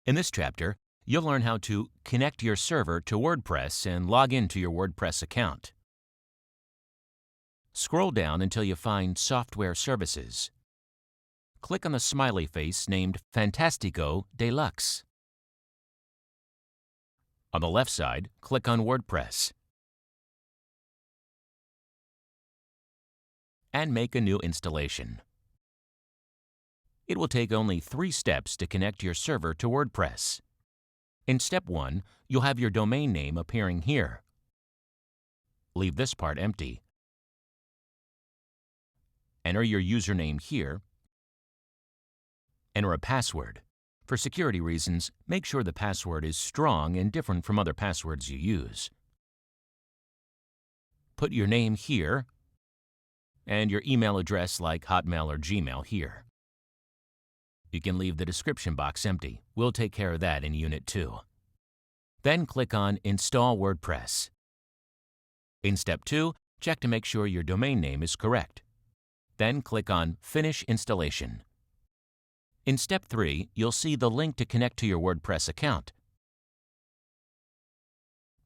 In this chapter, you'll learn how to connect your server to WordPress and log into your WordPress account. Scroll down until you find Software Services. Click on the smiley face named Fantastico Deluxe. On the left side, click on WordPress and make a new installation. It will take only 3 steps to connect your server to WordPress. In step 1, you'll have your domain name appearing here. Leave this part empty. Enter your username here. Enter a password. For security reasons, make sure the password is strong and different from other passwords you use. Put your name here and your email address like Hotmail or Gmail here. You can leave the description box empty. We'll take care of that in Unit 2. Then click on Install WordPress. In Step 2, check to make sure your domain name is correct. Then click on Finish Installation. In Step 3, you'll see the link to connect to your WordPress account.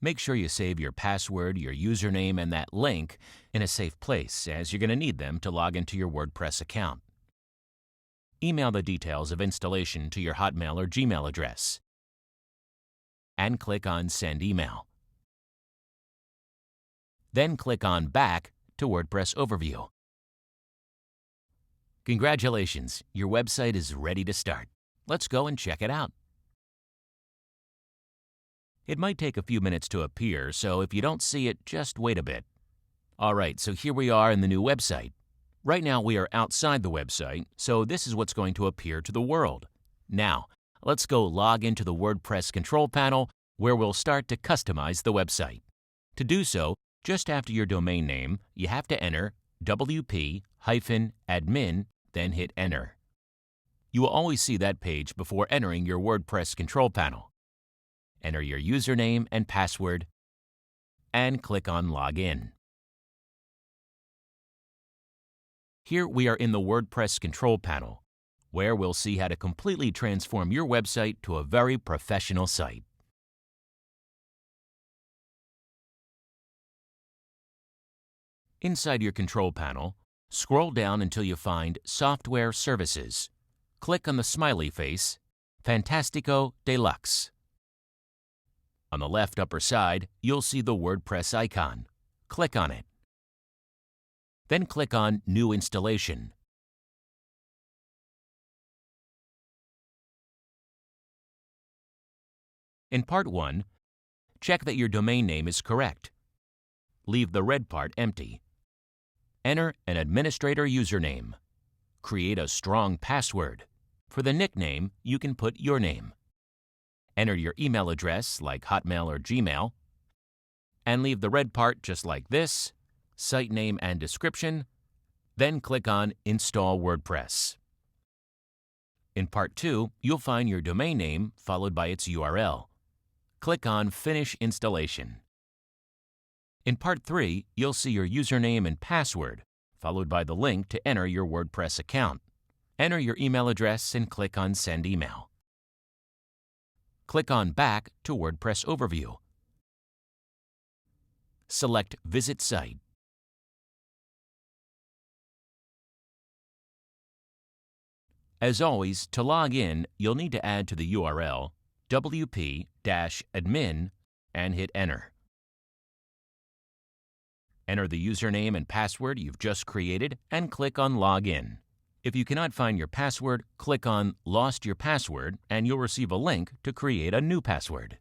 Make sure you save your password, your username, and that link in a safe place, as you're going to need them to log into your WordPress account. Email the details of installation to your Hotmail or Gmail address. And click on Send Email. Then click on Back to WordPress Overview. Congratulations, your website is ready to start. Let's go and check it out. It might take a few minutes to appear, so if you don't see it, just wait a bit. Alright, so here we are in the new website. Right now we are outside the website, so this is what's going to appear to the world. Now, let's go log into the WordPress control panel where we'll start to customize the website. To do so, just after your domain name, you have to enter wp-admin, then hit Enter. You will always see that page before entering your WordPress control panel. Enter your username and password, and click on Login. Here we are in the WordPress control panel, where we'll see how to completely transform your website to a very professional site. Inside your control panel, scroll down until you find Software Services. Click on the smiley face, Fantastico Deluxe. On the left upper side, you'll see the WordPress icon. Click on it. Then click on New Installation. In Part 1, check that your domain name is correct. Leave the red part empty. Enter an administrator username. Create a strong password. For the nickname, you can put your name. Enter your email address like Hotmail or Gmail. And leave the red part just like this, site name and description. Then click on Install WordPress. In Part 2, you'll find your domain name followed by its URL. Click on Finish Installation. In Part 3, you'll see your username and password, followed by the link to enter your WordPress account. Enter your email address and click on Send Email. Click on Back to WordPress Overview. Select Visit Site. As always, to log in, you'll need to add to the URL wp-admin and hit Enter. Enter the username and password you've just created and click on Login. If you cannot find your password, click on Lost Your Password and you'll receive a link to create a new password.